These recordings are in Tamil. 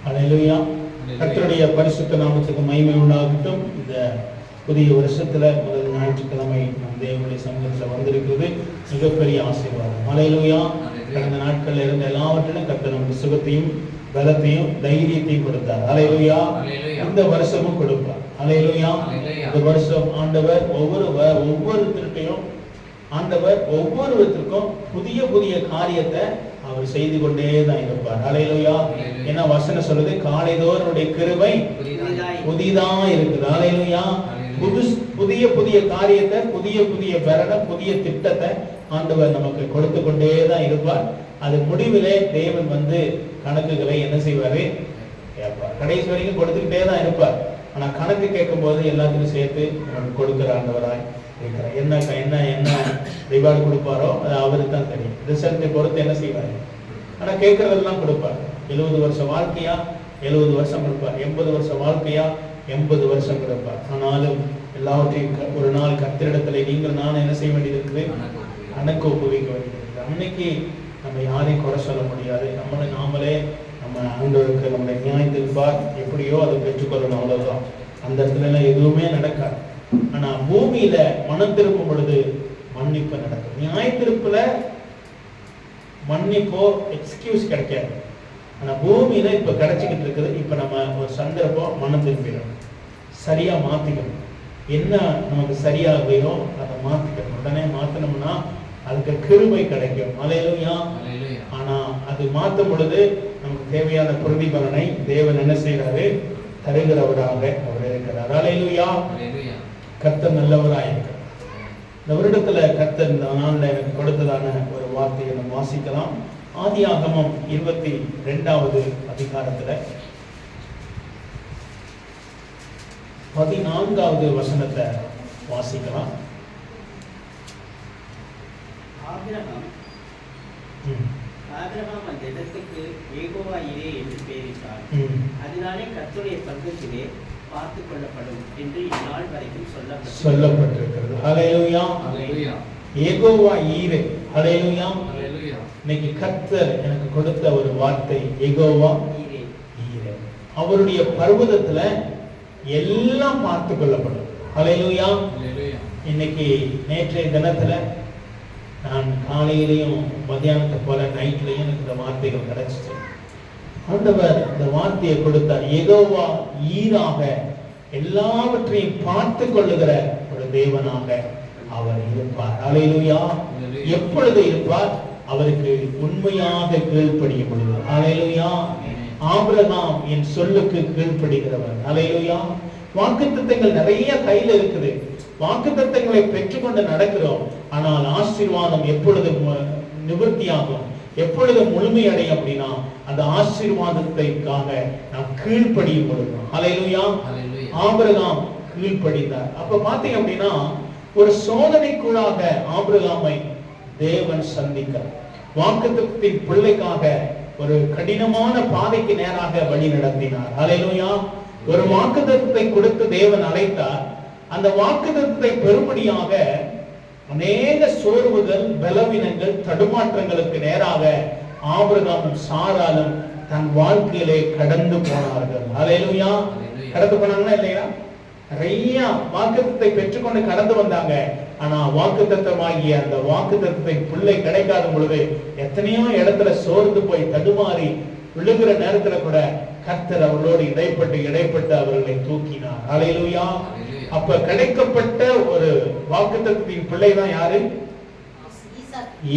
ஹல்லேலூயா. கர்த்தருடைய பரிசுத்த நாமத்துக்கு மகிமை உண்டாகட்டும். இந்த புதிய வருஷத்துல முதல் ஞாயிற்றுக்கிழமை நம் தேவனுடைய சமூகத்தில் வந்திருக்கிறது மிகப்பெரிய ஆசீர்வாதம். ஹல்லேலூயா. கடந்த நாட்கள்ல இருந்த எல்லாவற்றிலும் கர்த்தர் நமக்கு சுகத்தையும் பலத்தையும் தைரியத்தையும் கொடுத்தார். ஹல்லேலூயா. இந்த வருஷமும் கொடுப்பார். ஹல்லேலூயா. இந்த வருஷம் ஆண்டவர் ஒவ்வொருத்தருக்கையும் ஆண்டவர் ஒவ்வொருவருக்கும் புதிய புதிய காரியத்தை அவர் செய்து கொண்டே தான் இருப்பார். ஹல்லேலூயா. ஏன்னா வசனம் சொல்லுது, காலைதோறுடைய கிருபை புதிதா இருக்குது. ஹல்லேலூயா. புதிய புதிய காரியத்தை, புதிய புதிய பலனை, புதிய திட்டத்தை ஆண்டவர் நமக்கு கொடுத்து கொண்டே தான் இருப்பார். அது முடிவிலே தேவன் கணக்குகளை என்ன செய்வாரு? கேட்பார். கடைசி வரைக்கும் கொடுத்துக்கிட்டே தான் இருப்பார். ஆனா கணக்கு கேட்கும் போது எல்லாத்துக்கும் சேர்த்து நமக்கு கொடுக்கிற ஆண்டவராய் இருக்கிறார். என்ன ரிவார்டு கொடுப்பாரோ அது அவருக்கு தான் தெரியும். ரிசல்ட்டை பொறுத்து என்ன செய்வாரு? ஆனா கேட்கறதெல்லாம் கொடுப்பார். 70 வருஷம் வாழ்க்கையா 70 வருஷம் கொடுப்பார். 80 வருஷம் வாழ்க்கையா 80 வருஷம் கொடுப்பார். ஆனாலும் எல்லாவற்றையும் ஒரு நாள் கர்த்தரிடத்துல நீங்கள் நான் என்ன செய்ய வேண்டியது இருக்குது? கணக்கு ஒப்புவிக்க வேண்டியது இருக்குது. அன்னைக்கு நம்ம யாரையும் குறை சொல்ல முடியாது. நாமளே நம்ம ஆண்டவருக்கு நம்முடைய நியாயத்திருப்பார். எப்படியோ அதை பெற்றுக்கொள்ளணும், அவ்வளவுதான். அந்த இடத்துல எல்லாம் எதுவுமே நடக்காது. ஆனா பூமியில மனம் திரும்பும் பொழுது மன்னிப்பு நடக்கும். நியாயத்திருப்புல மன்னிப்போ எக்ஸ்கியூஸ் கிடைக்காது. ஆனா பூமியில இப்ப கிடைச்சிக்கிட்டு இருக்குது. இப்ப நம்ம ஒரு சந்தர்ப்பம் மனம் திரும்பிடும், சரியா மாத்திக்கணும். என்ன நமக்கு சரியாகையோ அதை மாத்திக்கணும். உடனே மாத்தினோம்னா அதுக்கு கிருபை கிடைக்கும். ஹல்லேலூயா. ஆனா அது மாற்றும் பொழுது நமக்கு தேவையான பிரதிபலனை தேவன் என்ன செய்யறாரு? தருகிறவராக அவர் இருக்கிறார். ஹல்லேலூயா. கர்த்தர் நல்லவராக இருக்கிறார். இந்த வருடத்துல கர்த்தர் இந்த நாள்ல எனக்கு கொடுத்ததான ஒரு வார்த்தையை நம்ம வாசிக்கலாம். ஆதியாகமம் 22வது அதிகாரத்துல 14வது வசனத்தை வாசிக்கலாம். ஆபிரகாம் அந்த இடத்துக்கு யெகோவா ஈரே என்று பெயரிட்டார். அதனாலே கர்த்தருடைய பக்கத்திலே பார்த்துக் கொள்ளப்படும் என்று இந்நாள் வரைக்கும் சொல்லப்பட்டிருக்கிறது. ஹல்லேலூயா. யெகோவா ஈரே. ஹல்லேலூயா. இன்னைக்கு கர்த்தர் எனக்கு கொடுத்த ஒரு வார்த்தை யெகோவா ஈரே. அவருடைய பர்வதத்துல எல்லாம் பார்த்துக் கொள்ளப்படும். ஹல்லேலூயா. இன்னைக்கு நேற்றைய தினத்துல நான் காலையிலையும் மத்தியானத்தை போல நைட்லையும் எனக்கு இந்த வார்த்தைகள் கிடைச்சிச்சு. ஆண்டவர் இந்த வார்த்தையை கொடுத்தார். யெகோவா ஈராக எல்லாவற்றையும் பார்த்து கொள்ளுகிற ஒரு தேவனாக அவர் இருப்பார். ஹல்லேலூயா. எப்பொழுது இருப்பார்? அவருக்கு உண்மையாக கீழ்ப்படியும் பொழுது. ஹல்லேலூயா. ஆபிரகாம் என் சொல்லுக்கு கீழ்ப்படுகிறவர். ஹல்லேலூயா. வாக்குத்தத்தங்கள் நிறைய கையில இருக்குது. வாக்குத்தத்தங்களை பெற்றுக்கொண்டு நடக்கிறோம். ஆனால் ஆசீர்வாதம் எப்பொழுது நிவர்த்தியாகும், எப்பொழுது முழுமையடையும் அப்படின்னா அந்த ஆசீர்வாதத்திற்காக நாம் கீழ்ப்படியும் பொழுது. ஹல்லேலூயா. ஆபிரகாம் கீழ்ப்படிந்தார். அப்ப பாத்தீங்க அப்படின்னா ஒரு சோதனைக்குள்ளாக ஆபிரகாமை தேவன் சந்திக்கிறார். வாக்குத்தத்தத்தின் பிள்ளைக்காக ஒரு கடினமான பாதைக்கு நேராக வழி நடத்தினார். ஹல்லேலூயா. ஒரு வாக்குத்தத்தத்தை கொடுத்து தேவன் அழைத்தார். அந்த வாக்குத்தத்தத்தை பெறும்படியாக அநேக சோர்வுகள், பலவீனங்கள், தடுமாற்றங்களுக்கு நேராக ஆபிரகாமும் சாராலும் தன் வாழ்க்கையிலே கடந்து போனார்கள். ஹல்லேலூயா. கடந்து போனாங்களா இல்லையா? நிறைய வாக்குத்தத்தத்தை பெற்றுக்கொண்டு கடந்து வந்தாங்க. ஆனா வாக்குத்தத்தமாகிய அந்த வாக்குத்தத்தத்தை பிள்ளை கிடைக்காத பொழுது எத்தனையோ இடத்துல சோர்ந்து போய் தடுமாறி விழுகிற நேரத்துல கூட கர்த்தர் அவர்களோடு இடைப்பட்டு அவர்களை தூக்கினார். ஹல்லேலூயா. அப்ப கிடைக்கப்பட்ட ஒரு வாக்குத்தத்தத்தின் பிள்ளை தான் யாரு?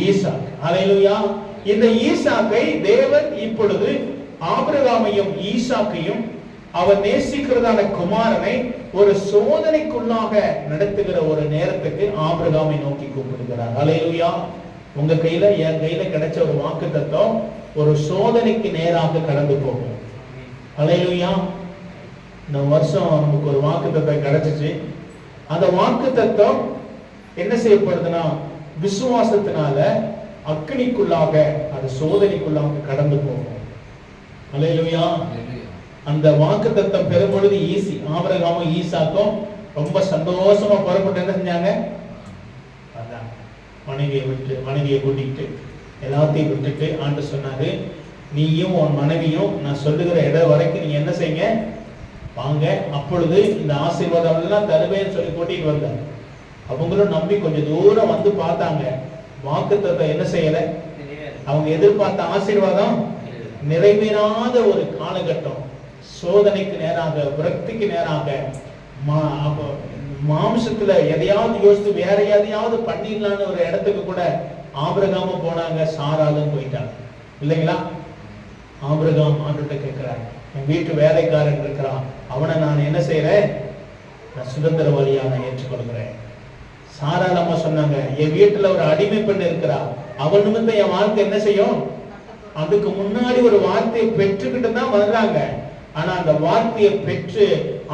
ஈசாக். ஹல்லேலூயா. இந்த ஈசாக்கை தேவன் இப்பொழுது ஆபிரகாமையும் ஈசாக்கையும் அவர் நேசிக்கிறதான குமாரனை ஒரு சோதனைக்குள்ளாக நடத்துகிற ஒரு நேரத்துக்கு ஆபிரகாமை நோக்கி கூப்பிடுகிறார். ஹல்லேலூயா. உங்க கையில என் கையில கிடைச்ச ஒரு வாக்குத்தத்தம் ஒரு சோதனைக்கு நேராக கடந்து போகும். ஹல்லேலூயா. இந்த வருஷம் நமக்கு ஒரு வாக்குத்தத்தம் கிடைச்சிச்சு. அந்த வாக்குத்தத்தம் என்ன செய்யப்படுதுன்னா விசுவாசத்தினால அக்கினிக்குள்ளாக அது சோதனைக்குள்ளாக கடந்து போகும். ஹல்லேலூயா. அந்த வாக்குத்தத்தம் பெறும் பொழுது ஆபிரகாமும் ஈசாக்கும் ரொம்ப சந்தோஷமா புறப்பட்டு என்ன செஞ்சாங்க? மனைவியை கூட்டிட்டு எல்லாத்தையும் விட்டுட்டு ஆண்டு சொன்னாரு, நீயும் உன் மனைவியும் நான் சொல்லுகிற இடம் வரைக்கும் நீங்க என்ன செய்யுங்க, வாங்க, அப்பொழுது இந்த ஆசீர்வாதம் எல்லாம் தருவேன்னு சொல்லி கூட்டிட்டு வந்தாங்க. அவங்களும் நம்பி கொஞ்சம் தூரம் வந்து பார்த்தாங்க. வாக்குத்தத்தத்தை என்ன செய்யல, அவங்க எதிர்பார்த்த ஆசீர்வாதம் நிறைவேறாத ஒரு காலகட்டம். சோதனைக்கு நேராக, விரக்திக்கு நேராக, மாம்சத்துல எதையாவது யோசித்து வேற எதையாவது பண்ணிடலான்னு ஒரு இடத்துக்கு கூட ஆபிரகாம போனாங்க, சாராலும் போயிட்டாங்க இல்லைங்களா? ஆபிரகாம் ஆண்டுகிட்ட கேட்கிறாங்க, என் வீட்டு வேலைக்காரன் இருக்கிறான், அவனை நான் என்ன செய்யறேன், நான் சுதந்திரவாளியா நான் ஏற்றுக்கொள்கிறேன். சாரால் அம்மா சொன்னாங்க, என் வீட்டுல ஒரு அடிமை பெண் இருக்கிறா, அவன் நிமித்தம் என் வாழ்க்கை என்ன செய்யும். அதுக்கு முன்னாடி ஒரு வார்த்தையை பெற்றுக்கிட்டு தான் வர்றாங்க. ஆனா அந்த வார்த்தையை பெற்று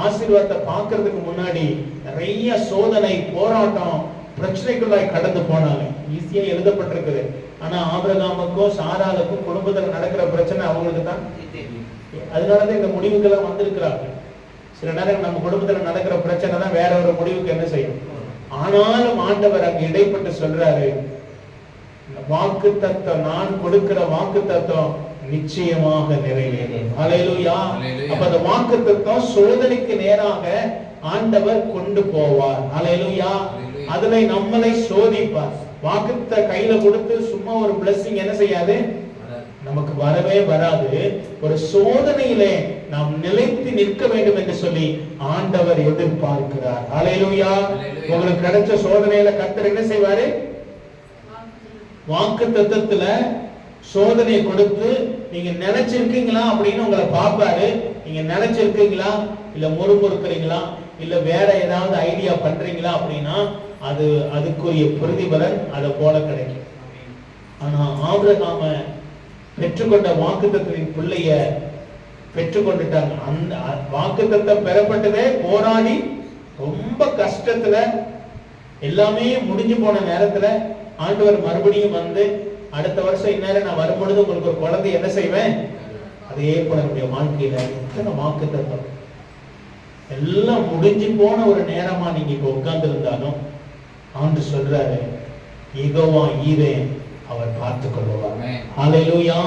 ஆசீர்வாதத்தை பார்க்கறதுக்கு முன்னாடி நிறைய சோதனை, போராட்டம், பிரச்சனைக்குள்ளாய் கடந்து போனாங்க. ஈஸியா எழுதப்பட்டிருக்குது. ஆனா ஆபிரகாமுக்கும் சாராளுக்கும் குடும்பத்துல நடக்கிற பிரச்சனை அவங்களுக்கு தான். அதனாலதான் இந்த முடிவுக்கெல்லாம் வந்திருக்கிறாங்க. சில நேரம் நம்ம குடும்பத்துல நடக்கிற பிரச்சனை தான் வேற ஒரு முடிவுக்கு என்ன செய்யும். ஆனாலும் ஆண்டவர் அங்க இடைப்பட்டு சொல்றாரு, வாக்கு தத்துவம், நான் கொடுக்கிற வாக்கு தத்துவம் நிச்சயமாக நிறைவேறும். ஹல்லேலூயா. அப்ப அந்த வாக்கு தத்துவம் சோதனைக்கு நேராக ஆண்டவர் கொண்டு போவார். ஹல்லேலூயா. அதுல நம்மளை சோதிப்பார். வாக்குத்த கையில கொடுத்து சும்மா ஒரு பிளஸிங் என்ன செய்யாது, நமக்கு வரவே வராது. ஒரு சோதனையிலே நாம் நிலைத்து நிற்க வேண்டும் என்று சொல்லி ஆண்டவர் எதிர்பார்க்கிறார். ஹல்லேலூயா. உங்களுக்கு கிடைச்ச சோதனையில கர்த்தர் என்ன செய்வாரு, வாக்கு தத்தத்துல சோதனை கொடுத்து நீங்க நினைச்சிருக்கீங்களா அப்படின்னு உங்களை பார்ப்பாரு. நீங்க நினைச்சிருக்கீங்களா, இல்ல முறுமுறுக்கிறீங்களா, இல்ல வேற ஏதாவது ஐடியா பண்றீங்களா அப்படின்னா அது அதுக்குரிய பிரதிபலன் அதை போல கிடைக்கும். ஆனா ஆபிரகாம பெற்றுக்கொண்ட வாக்குத்தத்தின் பிள்ளைய பெற்றுக்கொண்டுட்டாங்க. அந்த வாக்குத்தத்தம் பெறப்பட்டதே போராடி ரொம்ப கஷ்டத்துல, எல்லாமே முடிஞ்சு போன நேரத்துல ஆண்டவர் மறுபடியும் வந்து, அடுத்த வருஷம் இந்நேரம் நான் வரும்பொழுது உங்களுக்கு ஒரு குழந்தை என்ன செய்வேன். அதே போல நம்முடைய வாழ்க்கையில எத்தனை வாக்குத்தத்தம் எல்லாம் முடிஞ்சு போன ஒரு நேரமா நீங்க இப்ப உட்கார்ந்து இருந்தாலும் ஆண்டு சொல்றாரு, யெகோவா ஈரே, அவர் பார்த்துக் கொள்வார். ஹல்லேலூயா.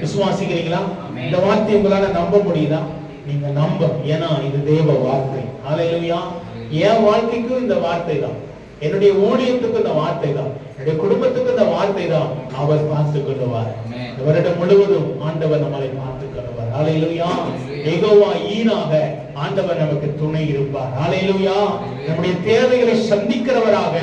விசுவாசிக்கிறீங்களா? இந்த வார்த்தை உங்களால நம்ப முடியுதா? நீங்க நம்ப, ஏன்னா இது தேவ வார்த்தை. ஹல்லேலூயா. என் வாழ்க்கைக்கும் இந்த வார்த்தை தான், என்னுடைய ஊழியத்துக்கு இந்த வார்த்தை தான், என்னுடைய குடும்பத்துக்கு இந்த வார்த்தை தான். அவர் பார்த்துக் கொள்வார். இந்த வருடம் முழுவதும் ஆண்டவர் நம்மளை பார்த்துக் கொள்வார். ஹல்லேலூயா. யெகோவா ஈராக ஆண்டவர் நமக்கு துணை இருப்பார். ஹல்லேலூயா. நம்முடைய தேவைகளை சந்திக்கிறவராக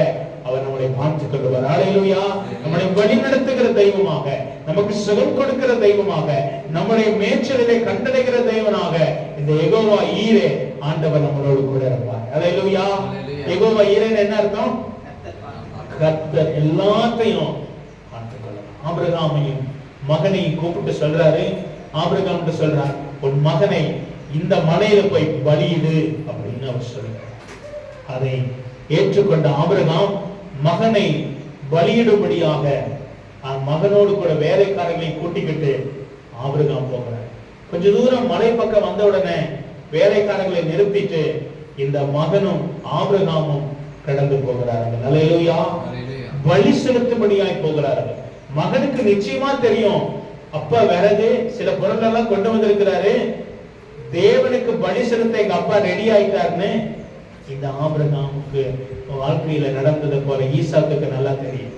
அவர் நம்மளை பார்த்துக் கொள்வார். ஹல்லேலூயா. நம்மளை வழிநடத்துகிற தெய்வமாக, நமக்கு சுகம் கொடுக்கிற தெய்வமாக, நம்முடைய மேய்ச்சலிலே கண்டடைகிற தெய்வனாக இந்த யெகோவா ஈரே ஆண்டவர் நம்மளோடு கூட இருப்பார். ஹல்லேலூயா. யெகோவா ஈரேன்னு என்ன அர்த்தம்? கர்த்தர் எல்லாத்தையும் பார்த்துக் கொள்வார். ஆபிரகாமையும் மகனையும் கூப்பிட்டு சொல்றாரு, ஆபிரகாம் சொல்றார், உன் மகனை இந்த மலையில போய் பலியிடு அப்படின்னு அவர் சொல்றார். அதை ஏற்றுக்கொண்ட ஆபிரகாம் மகனை பலியிடும்படியாக மகனோடு கூட வேலைக்காரர்களை கூட்டிக்கிட்டு ஆபிரகாம் போகிறார். கொஞ்ச தூரம் மலை பக்கம் வந்த உடனே வேலைக்காரர்களை நிறுத்திட்டு இந்த மகனும் ஆபிரகாமும் கடந்து போகிறார்கள். ஹல்லேலூயா. பலி செலுத்தும்படியாய் போகிறார்கள். மகனுக்கு நிச்சயமா தெரியும், அப்பா விறகு சில பொருள் எல்லாம் கொண்டு வந்திருக்கிறாரு, தேவனுக்கு பலி செலுத்த எங்க அப்பா ரெடி ஆயிட்டாருன்னு. இந்த ஆபிரகாமுக்கு வாழ்க்கையில நடந்தது போல ஈசாக்குக்கு நல்லா தெரியும்.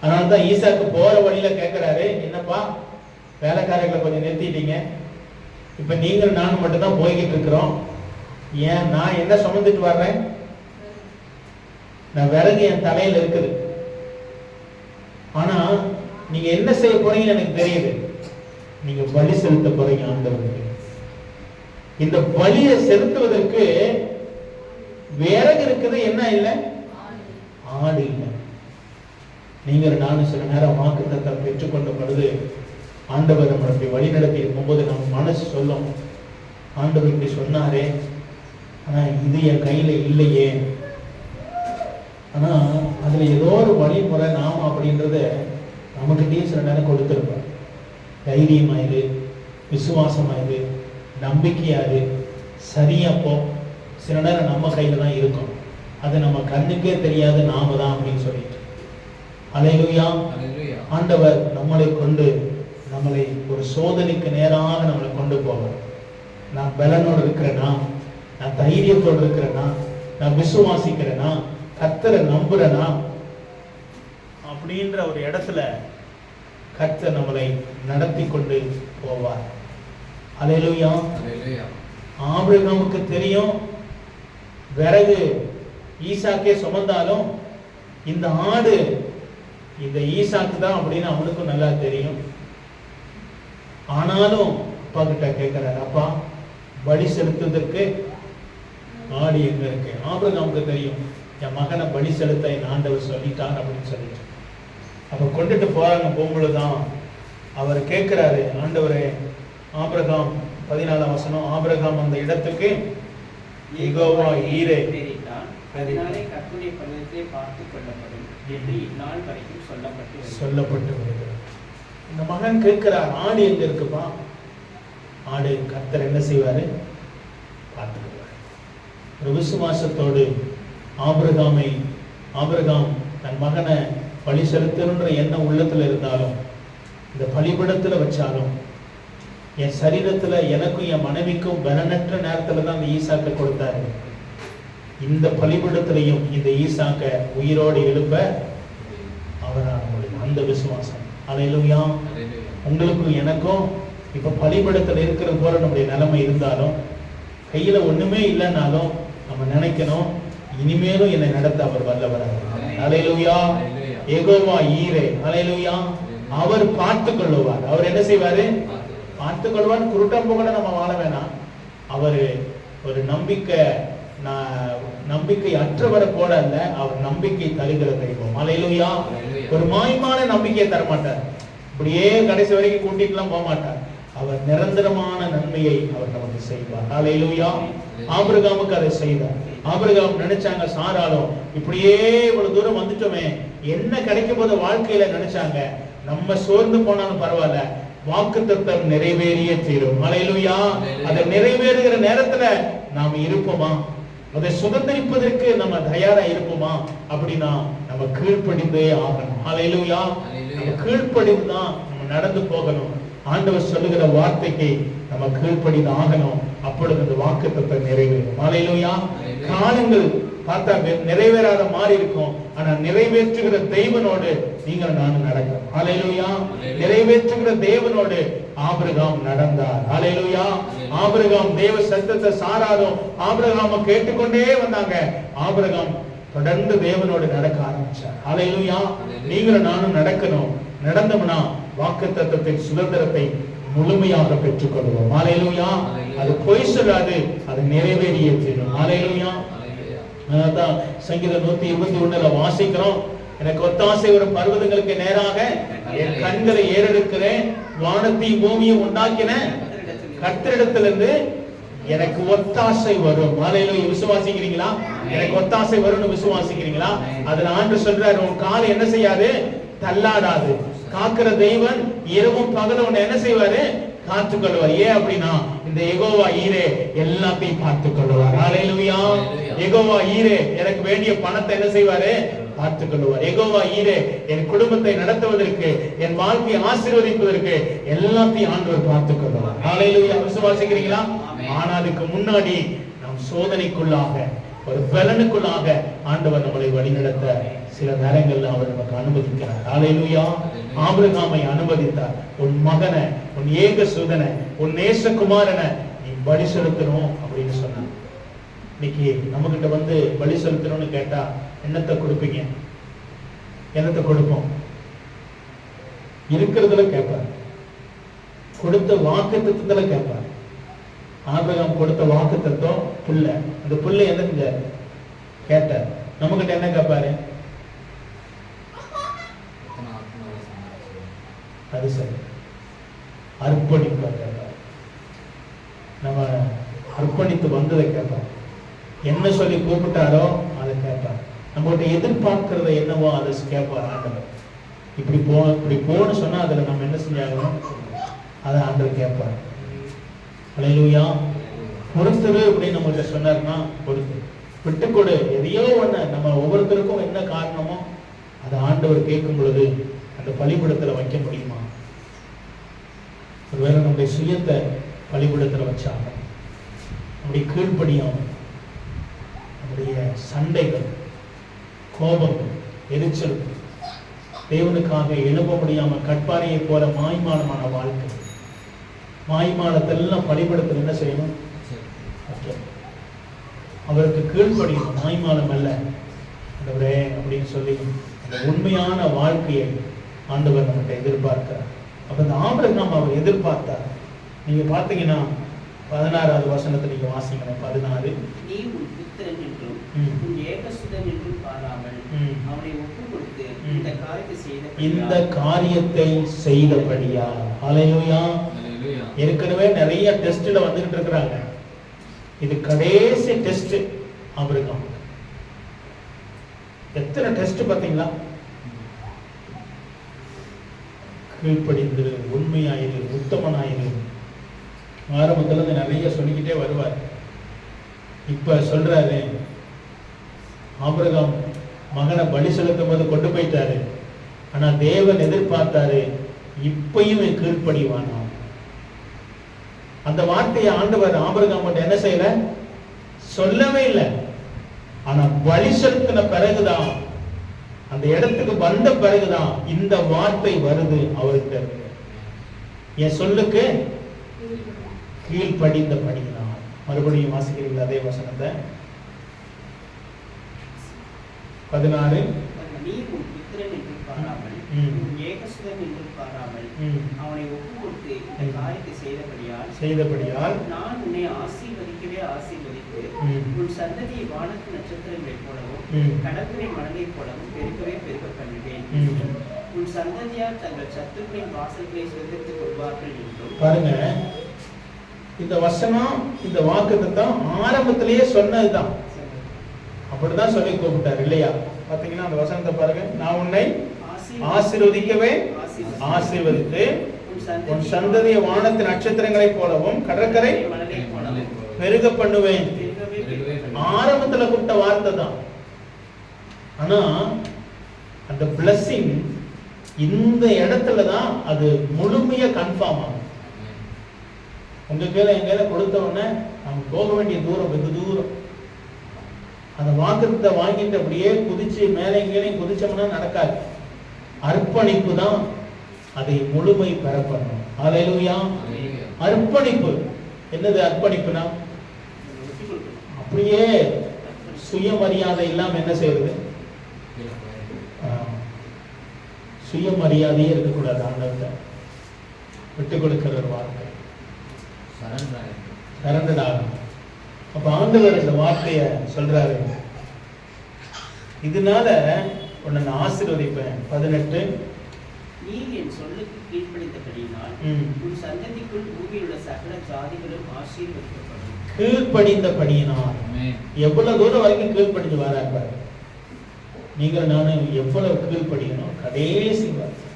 அதனாலதான் ஈசாக்கு போற வழியில கேட்கிறாரு, என்னப்பா வேலைக்காரர்களை கொஞ்சம் நிறுத்திட்டீங்க, இப்ப நீங்கள் நானும் மட்டும் தான் போய்கிட்டு இருக்கிறோம், ஏன் நான் என்ன சுமந்துட்டு வர்றேன், நான் விறகு என் தலையில இருக்குது, ஆனா நீங்க என்ன செய்ய போறீங்கன்னு எனக்கு தெரியுது, நீங்க பலி செலுத்த போறீங்க ஆண்டவருக்கு. இந்த பலியை செலுத்துவதற்கு விறகு இருக்குது, என்ன இல்லை, ஆடு இல்லை. நீங்கள் நானும் சில நேரம் வாக்குத்தத்தம் பெற்றுக்கொண்ட பொழுது ஆண்டவர் நம்மளுடைய வழி நடத்தி இருக்கும்போது நம்ம மனசு சொல்லும், ஆண்டவர் இப்படி சொன்னாரே, ஆனா இது என் கையில இல்லையே, ஆனா அதுல ஏதோ ஒரு வழிமுறை நாம அப்படின்றத நமக்கிட்டே சில நேரம் கொடுத்துருப்போம். தைரியமாயிரு, விசுவாசமாயிரு, நம்பிக்கையாரு, சரியாப்போ. சில நேரம் நம்ம கையில தான் இருக்கும், அது நம்ம கண்ணுக்கே தெரியாது, நாம தான் அப்படின்னு சொல்லிட்டு. ஹல்லேலூயா. ஆண்டவர் நம்மளை கொண்டு நம்மளை ஒரு சோதனைக்கு நேராக நம்மளை கொண்டு போவோம். நான் பலனோடு இருக்கிறேனா, நான் தைரியத்தோடு இருக்கிறேனா, நான் விசுவாசிக்கிறேனா, கர்த்தரை நம்புறேனா அப்படின்ற ஒரு இடத்துல கர்த்தர் நம்மளை நடத்தி கொண்டு போவார். அல்லேலூயா. ஆபிரகாமுக்கு தெரியும், விறகு ஈசாக்கே சுமந்தாலும் இந்த ஆடு இந்த ஈசாக்கு தான் அப்படின்னு அவனுக்கும் நல்லா தெரியும். ஆனாலும் அப்பா கிட்ட கேட்கிறாரு, அப்பா பலி செலுத்துவதற்கு ஆடு எங்க இருக்கு? ஆபிரகாமுக்கு தெரியும், என் மகனை பலி செலுத்த என் ஆண்டவர் சொல்லிட்டான் அப்படின்னு சொல்லிட்டு. அப்ப கொண்டுட்டு போறாங்க. போகும்பொழுதுதான் அவர் கேட்கிறாரு, ஆண்டவரே, ஆபிரகாம் 14 வசனம், ஆபிரகாம் அந்த இடத்துக்கு யெகோவா ஈரே அதனாலே கர்த்தருடைய பர்வதத்தை பார்த்து கொள்ளப்படும் என்று இந்நாள் வரைக்கும் சொல்லப்பட்டு வருகிறது. இந்த மகன் கேட்கிறார், ஆடு எங்க இருக்குப்பா? ஆடு கர்த்தர் என்ன செய்வாரு? பார்த்துக்குவார். ஒரு விசுவாசத்தோடு ஆபிரகாம் தன் மகனை பலி செலுத்தணுன்ற எண்ணம் உள்ளத்துல இருந்தாலும், இந்த பலிபீடத்துல வச்சாலும், என் சரீரத்துல எனக்கும் என் மனைவிக்கும் பலனற்ற நேரத்துல தான் அந்த ஈசாக்கை கொடுத்தாரு. இந்த பலிபீடத்திலையும் இந்த ஈசாக்க உயிரோடு எழுப்ப அவரான முடியும். அந்த விசுவாசம். அல்லேலூயா. உங்களுக்கும் எனக்கும் இப்ப பலிபீடத்துல இருக்கிறது போல நம்முடைய நிலைமை இருந்தாலும், கையில ஒண்ணுமே இல்லைன்னாலும் நம்ம நினைக்கணும், இனிமேலும் என்னை நடத்த அவர் வல்லவராக. அல்லேலூயா. யெகோவா ஈரே. அல்லேலூயா. அவர் பார்த்துக் கொள்ளுவார். அவர் என்ன செய்வாரு? பார்த்துக் கொள்வார். குருட்டம் போக நம்ம வாழ வேணாம். அவரு ஒரு நம்பிக்கை அற்றவரை போல அல்ல, அவர் நம்பிக்கை தருகிற தெய்வம். அல்லேலூயா. ஒரு மாயமான நம்பிக்கையை தர மாட்டார். இப்படியே கடைசி வரைக்கும் கூட்டிட்டுலாம் போக மாட்டார். அவர் நிரந்தரமான நன்மையை அவர் நமக்கு செய்வார். அல்லேலூயா. ஆபிரகாமுக்கு அதை செய்தார். ஆபிரகாம் நினைச்சாங்க, சாராலும் இப்படியே இவ்வளவு தூரம் வந்துட்டோமே, என்ன கிடைக்கும் போது வாழ்க்கையில நினைச்சாங்க, நம்ம சோர்ந்து போனாலும் பரவாயில்ல, வாக்குத்தத்தம் நிறைவேறியே தீரும். அல்லேலூயா. அதை நிறைவேறுகிற நேரத்துல நாம் இருப்போமா? அதை சுதந்திரிப்பதற்கு நம்ம தயாரா இருப்போமா? அப்படின்னா நம்ம கீழ்ப்படிந்தே ஆகணும். அல்லேலூயா. நம்ம கீழ்ப்படிந்துதான் நம்ம நடந்து போகணும். ஆண்டவர் சொல்லுகிற வார்த்தைக்கு நம்ம கீழ்ப்படிந்து ஆகணும். அப்பொழுது அந்த வாக்குத்தத்தம் நிறைவேறும். அல்லேலூயா. காலங்கள் பார்த்தா நிறைவேறாத மாதிரி இருக்கும், ஆனா நிறைவேற்றுகிற தேவனோடு நீங்கள் நானும் நடக்கணும். அல்லேலூயா. நிறைவேற்றுகிற தேவனோடு ஆபிரகாம் நடந்தார். அல்லேலூயா. ஆபிரகாம் தேவ சத்தத்தை சாராரும் ஆபிரகாம கேட்டுக்கொண்டே வந்தாங்க. ஆபிரகாம் தொடர்ந்து தேவனோடு நடக்க ஆரம்பிச்சார். அல்லேலூயா. நீங்களும் நானும் நடக்கணும். நடந்தோம்னா வாக்குத்தத்தத்தின் சுதந்திரத்தை முழுமையாக பெற்றுக் கொள்வோம். அல்லேலூயா. அது பொய் சொல்லாது, அது நிறைவேறியே தீரும். அல்லேலூயா. அதான் சங்கீதம் 121 வாசிக்கிறோம், எனக்கு ஒத்தாசை வரும் பர்வதங்களுக்கு நேராக என் கண்களை ஏறெடுக்கிறேன், வானத்தையும் பூமியும் உண்டாக்கின கர்த்தரிடத்திலிருந்து எனக்கு ஒத்தாசை வரும். அல்லேலூயா. விசுவாசிக்கிறீங்களா? எனக்கு ஒத்தாசை வரும்னு விசுவாசிக்கிறீங்களா? அதுல ஆண்டவர் சொல்றாரு, உன் கால் என்ன செய்யாது? தள்ளாடாது. காக்கிற தெய்வன் இரவும் பகலும் என்ன செய்வாரு? காத்துக் கொள்வார். ஏன் அப்படின்னா இந்த யெகோவா ஈரே எல்லாத்தையும் பார்த்துக் கொள்வார். அல்லேலூயா. யெகோவா ஈரே எனக்கு வேண்டிய பணத்தை என்ன செய்வாரு? பார்த்துக் கொள்வார். யெகோவா ஈரே என் குடும்பத்தை நடத்துவதற்கு, என் வாழ்க்கையை ஆசீர்வதிப்பதற்கு எல்லாத்தையும் ஆண்டவர் பார்த்துக் கொள்வார். அல்லேலூயா. விசுவாசிக்கிறீங்களா? ஆனா அதுக்கு முன்னாடி நாம் சோதனைக்குள்ளாக, ஒரு பலனுக்குள்ளாக ஆண்டவர் நம்மளை வழிநடத்த சில நேரங்கள்ல அவர் நமக்கு அனுமதிக்கிறார். அல்லேலூயா. ஆபிரகாமை அனுமதித்தார். உன் மகனை, உன் ஏக சுதனை, உன் நேசகுமாரனை நீ பலி செலுத்தணும் அப்படின்னு சொன்னார். இன்னைக்கு நம்ம கிட்ட வந்து பலி செலுத்தணும்னு கேட்டா என்னத்தை கொடுப்பீங்க? என்னத்தை கொடுப்போம்? இருக்கிறதுல கேட்பார், கொடுத்த வாக்குத்தத்தத்துல கேட்பார். ஆபிரகாம் கொடுத்த வாக்குத்தத்தம் புள்ள. அந்த புள்ள என்ன கேட்டார்? நம்ம கிட்ட என்ன கேட்பாரு? அது சரி, அர்ப்பணிப்பா கேட்பார். நம்ம அர்ப்பணித்து வந்ததை கேட்பார். என்ன சொல்லி கூப்பிட்டாரோ அதை கேட்பார். நம்மகிட்ட எதிர்பார்க்கிறத என்னவோ அதை கேட்பார் ஆண்டவர். இப்படி போன்னு சொன்னா அதுல நம்ம என்ன செஞ்சாகணும்? அதை ஆண்டவர் கேட்பார். அல்லேலூயா. பொறுத்துரு அப்படின்னு நம்மகிட்ட சொன்னார்னா பொறுத்து, விட்டுக்கொடு. எதையோ ஒண்ணு நம்ம ஒவ்வொருத்தருக்கும் என்ன காரணமோ அதை ஆண்டவர் கேட்கும் பொழுது அந்த பலிபீடத்துல வைக்க முடியுமா? ஒருவேளை நம்முடைய சுயத்தை பலிபீடத்துல வச்சாங்க, நம்முடைய கீழ்ப்படியும், நம்முடைய சண்டைகள், கோபங்கள், எரிச்சல், தேவனுக்காக எழுப்ப முடியாம கட்பாறையை போல மாய்மாலமான வாழ்க்கை, மாய்மாலத்தெல்லாம் பலிபீடத்தில் என்ன செய்யணும்? அவருக்கு கீழ்ப்படியணும். மாய்மாலம் அல்ல ஆண்டவரே அப்படின்னு சொல்லி அந்த உண்மையான வாழ்க்கையை ஆண்டவர் நம்மகிட்ட எதிர்பார்க்கிறார். அப்ப இந்த ஆபிரகாம் அவர் எதிர்பார்த்தார். நீங்க பார்த்தீங்கன்னா 16வது வசனத்தை நீங்க வாசிக்கணும். 16 நீ உன் புத்திரன் என்றும் உன் ஏகசுதன் என்றும் பாராமல் அவனை ஒப்புக் கொடுத்து இந்த காரியத்தை செய்தபடியா. ஹல்லேலூயா. ஏற்கனவே நிறைய டெஸ்ட்ல வந்துகிட்டு இருக்கிறாங்க. இது கடைசி டெஸ்ட் ஆபிரகாம். எத்தனை டெஸ்ட் பாத்தீங்களா? கீழ்ப்படிந்து உண்மையாயிரு, உத்தமனாயிரு. ஆரம்பத்துல இருந்து நிறைய சொல்லிக்கிட்டே வருவார். இப்ப சொல்றாரு, ஆபிரகாம் மகனை பலி செலுத்தும் போது கொண்டு போயிட்டாரு. ஆனா தேவன் எதிர்பார்த்தாரு, இப்பயும் கீழ்ப்படிவானா. அந்த வார்த்தையை ஆண்டவர் ஆபிரகாம் என்ன செய்யல, சொல்லவே இல்லை. ஆனா பலி செலுத்தின பிறகுதான், அந்த இடத்துக்கு வந்த பிறகுதான் இந்த வார்த்தை வருது அவருக்கு. என் சொல்லுக்கு கீழ்ப்படிந்த படிதான். மறுபடியும் வாசிக்கிறீங்களா அதே வசனத்தை? 16 நீ உன் புத்திரன் என்று பாராமல் உன் ஏகசுதன் என்று பாராமல் அவனை ஒப்புக் கொடுத்து இந்த காரியத்தை செய்தபடியால் நான் உன்னை ஆசீர்வதிக்கவே ஆசீர்வதித்து உன் சந்ததியை வானத்து நட்சத்திரங்களைப் போலவும் கடற்கரை மணலைப் போலவும் பெருக்கவே பெருக்க பண்ணுவேன். உன் சந்ததியார் தங்கள் சத்துருக்களின் வாசல்களை சுதந்திரித்துக் கொள்வார்கள் என்றும். பாருங்க, இந்த வசனம், இந்த வாக்குத்தத்தம் ஆரம்பத்திலேயே சொன்னதுதான். அப்படிதான் சொல்லி கூப்பிட்டார் இல்லையா? பாத்தீங்கன்னா அந்த வசனத்தை பாருங்க. நான் உன்னை ஆசீர்வதிக்கவே ஆசீர்வதித்து உன் சந்ததியை வானத்து நட்சத்திரங்களை போலவும் கடற்கரை பெருக பண்ணுவேன். ஆரம்பத்துல கூப்பிட்ட வார்த்தை தான். ஆனா அந்த பிளஸிங் இந்த இடத்துலதான் அது முழுமையா கன்ஃபார்ம் ஆகும். உங்க கையில எங்க கையில கொடுத்த உடனே நம்ம போக வேண்டிய தூரம் வெகு தூரம். அந்த வாக்குத்தத்தை வாங்கிட்டு அப்படியே குதிச்சு மேலே எங்கேயும் குதிச்சோம்னா நடக்காது. அர்ப்பணிப்பு தான் அதை முழுமை பெற பண்ணும். ஹல்லேலூயா. அர்ப்பணிப்பு என்னது? அர்ப்பணிப்புனா அப்படியே சுயமரியாதை இல்லாம என்ன செய்யறது? சுயமரியாதையே இருக்கக்கூடாது. ஆண்டவர்கிட்ட விட்டு கொடுக்கிற ஒரு வார்த்தை சரண்டர் ஆகும். அப்ப ஆண்டவர் இந்த வார்த்தைய சொல்றாரு, இதனால உன்னை நான் ஆசீர்வதிப்பேன். 18 நீ என் சொல்லுக்கு கீழ்ப்படிந்தபடியினால் உன் சந்ததிக்குள் பூமியில் உள்ள சகல ஜாதிகளும் ஆசீர்வதிக்கப்படும். கீழ்ப்படிந்தபடியினால் எவ்வளவு தூரம் வரைக்கும் கீழ்ப்படிஞ்சு வராங்க. நீங்கள் நானும் எவ்வளவு கீழ்ப்படிக்கணும்? கடைசி வார்த்தை.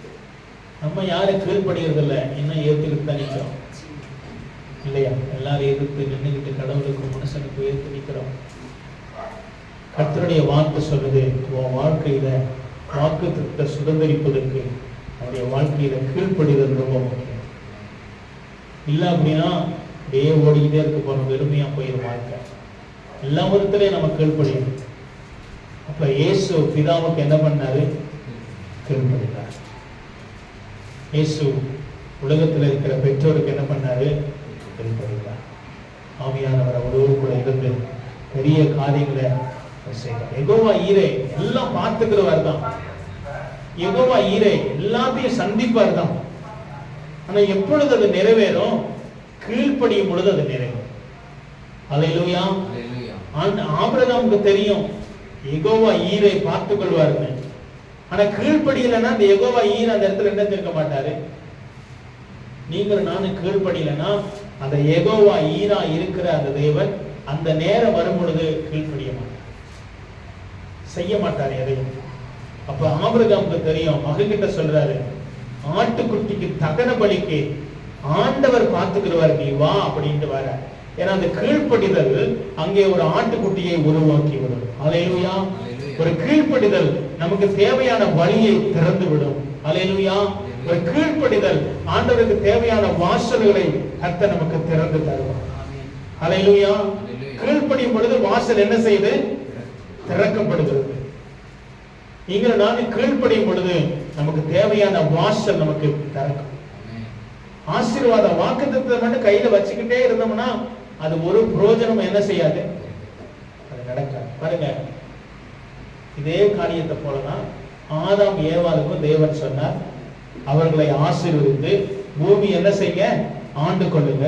நம்ம யாரும் கீழ்ப்படுகிறது இல்லை, இன்னும் ஏற்றுக்கிட்டு தான் நிற்கிறோம் இல்லையா? எல்லாரும் எதிர்த்து நின்றுகிட்டு கடவுளுக்கு மனுஷனுக்கு உயர்த்து நிற்கிறோம். கர்த்தருடைய வாக்கு சொல்லுது, உன் வாழ்க்கையில வாக்குத்தத்தத்தை சுதந்திரிப்பதற்கு அவருடைய வாழ்க்கையில கீழ்ப்படிதல் ரொம்ப முக்கியம். இல்லை அப்படின்னா அப்படியே ஓடிக்கிட்டே இருக்க போறோம், வெறுமையா போயிடும் வாழ்க்கை. எல்லா விதத்திலையும் நம்ம கீழ்ப்படியணும். அப்ப இயேசு பிதாவுக்கு என்ன பண்ணாரு? கீழ்ப்படினார். இயேசு உலகத்தில் இருக்கிற பெற்றோருக்கு என்ன பண்ணாரு? கீழ்ப்படினார். ஆவியானவர் அவரோடு கூட இருந்து பெரிய காரியங்களை செய்தார். யெகோவா ஈரே எல்லாம் பார்த்துக்கிறவர் தான். யெகோவா ஈரே எல்லாத்தையும் சந்திப்பார் தான். ஆனா எப்பொழுது அது நிறைவேறும்? கீழ்ப்படியும் பொழுது அது நிறைவேறும். அல்லேலூயா. ஆபிரகாமுக்கு தெரியும் யெகோவா ஈரை பார்த்துக் கொள்வாருன்னு. ஆனா கீழ்ப்படியலைன்னா அந்த யெகோவா ஈர் அந்த இடத்துல என்ன இருக்க மாட்டாரு. நீங்கள் நானும் கீழ்ப்படியலைன்னா அந்த யெகோவா ஈரா இருக்கிற அந்த தேவன் அந்த நேரம் வரும் பொழுது கீழ்ப்படிய மாட்டார், செய்ய மாட்டார் எதையும். அப்ப ஆபிரகாமுக்கு தெரியும், மகன்கிட்ட சொல்றாரு, ஆட்டுக்குட்டிக்கு தகன பலிக்கு ஆண்டவர் பார்த்துக்கிறவார், நீ வா அப்படின்ட்டு வர. ஏன்னா அந்த கீழ்ப்படிதல் அங்கே ஒரு ஆட்டுக்குட்டியை உருவாக்கி விடும். அல்லேலூயா. ஒரு கீழ்ப்படிதல் நமக்கு தேவையான வழியை திறந்து விடும். அல்லேலூயா. ஒரு கீழ்ப்படிதல் ஆண்டவருக்கு தேவையான வாசல்களை கர்த்தர் நமக்கு திறந்து தருவார். ஹல்லேலூயா. கீழ்ப்படியும் பொழுது வாசல் என்ன செய்யுது? திறக்கப்படுகிறது. இங்க நான் கீழ்ப்படியும் பொழுது நமக்கு தேவையான வாசல் நமக்கு திறக்கும். ஆசீர்வாத வாக்குத்தத்தத்தை மட்டும் கையில வச்சுக்கிட்டே இருந்தோம்னா அது ஒரு பிரயோஜனம் என்ன செய்யாது, அது நடக்காது. பாருங்க, இதே காரியத்தை போலதான் ஆதாம் ஏவாளுக்கும் தேவன் சொன்னார், அவர்களை ஆசீர்வதித்து பூமி என்ன செய்ய, ஆண்டு கொள்ளுங்க,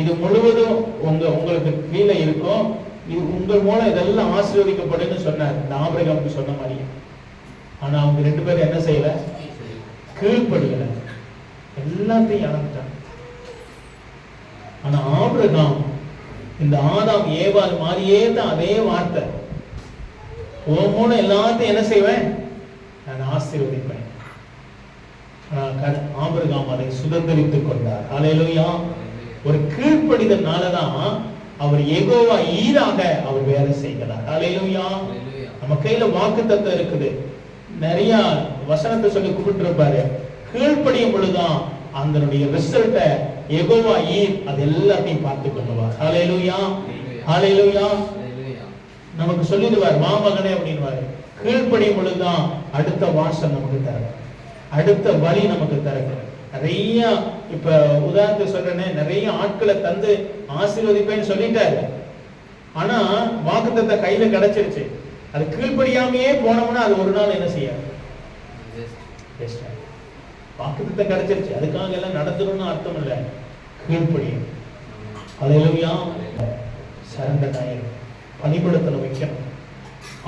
இது முழுவதும் உங்களுக்கு கீழே இருக்கும், இது உங்கள் மூலம் இதெல்லாம் ஆசீர்வதிக்கப்படுன்னு சொன்னார், இந்த ஆபிரகாமுக்கு சொன்ன மாதிரி. ஆனா அவங்க ரெண்டு பேரும் என்ன செய்யல, கீழ்ப்படியல, எல்லாத்தையும் இழந்துட்டாங்க. ஆனா ஆபிரகாம் இந்த ஆதாம் ஏவாள் மாதிரியே தான் அதே வார்த்தை, உன் மூலம் எல்லாத்தையும் என்ன செய்வேன், நான் ஆசீர்வதிப்பேன். ஆபிரகாம் அதை சுதந்திரித்துக் கொண்டார். ஹல்லேலூயா. ஒரு கீழ்ப்படிதனாலதான் அவர் யெகோவா ஈராக அவர் வேலை செய்கிறார். ஹல்லேலூயா. நம்ம கையில வாக்குத்தத்தம் இருக்குது, நிறைய வசனத்தை சொல்லி கூப்பிட்டுருப்பாரு. கீழ்ப்படியும் பொழுதுதான் அதனுடைய ரிசல்ட்டை யெகோவா ஈர் அது எல்லாத்தையும் பார்த்து கொள்வார். ஹல்லேலூயா. ஹல்லேலூயா. நமக்கு சொல்லிடுவார், மாமகனே அப்படின்வாரு. கீழ்ப்படியும் பொழுதுதான் அடுத்த வாசல் நமக்கு தரும், அடுத்த வழி நமக்கு தருகிறது. நிறைய இப்ப உதாரணத்துக்கு சொல்றேனே, நிறைய ஆட்களை தந்து ஆசீர்வதிப்பேன்னு சொல்லிட்டாரு. ஆனா வாக்குத்தத்தை கையில கிடைச்சிருச்சு, அது கீழ்ப்படியாமையே போனோம்னா அது ஒரு நாள் என்ன செய்யாது, வாக்குத்தத்தை கிடைச்சிருச்சு, அதுக்காக எல்லாம் நடத்தணும்னு அர்த்தம் இல்லை. கீழ்ப்படியும். ஹல்லேலூயா. சரண்டர் ஆயிரும், பணிபடுத்தல வைக்கணும்.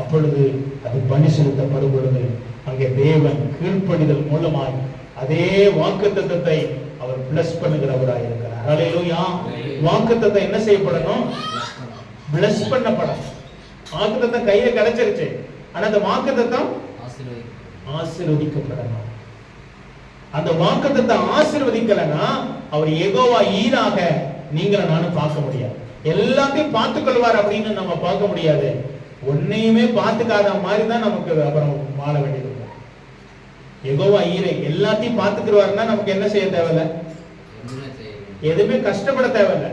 அப்பொழுது அது பணி செலுத்தப்படும் பொழுது அங்கே தேவன் கீழ்ப்படிதல் மூலமாய் அதே வாக்குத்தத்தத்தை அவர் பிளஸ் பண்ணுகிறவராய் இருக்கிறார். ஹல்லேலூயா. வாக்குத்தத்தம் என்ன செய்யப்படணும், பிளஸ் பண்ணப்படணும். வாக்குத்தத்தம் கையில கிடைச்சிருச்சு, ஆனா அந்த வாக்குத்தத்தம் ஆசீர்வதிக்கப்படணும். அந்த வாக்குத்தத்தத்தை ஆசீர்வதிக்கலனா அவர் யெகோவா ஈராக நீங்கள நானும் பார்க்க முடியாது. எல்லாத்தையும் பார்த்துக் கொள்வார் அப்படின்னு நம்ம பார்க்க முடியாது. ஒன்னையுமே பார்த்துக்காத மாதிரி தான் நமக்கு அப்புறம் வாழ வேண்டியது. யெகோவா ஈரை எல்லாத்தையும் பார்த்துக்குவாருன்னா நமக்கு என்ன செய்ய தேவையில்லை, எதுவுமே கஷ்டப்பட தேவையில்லை.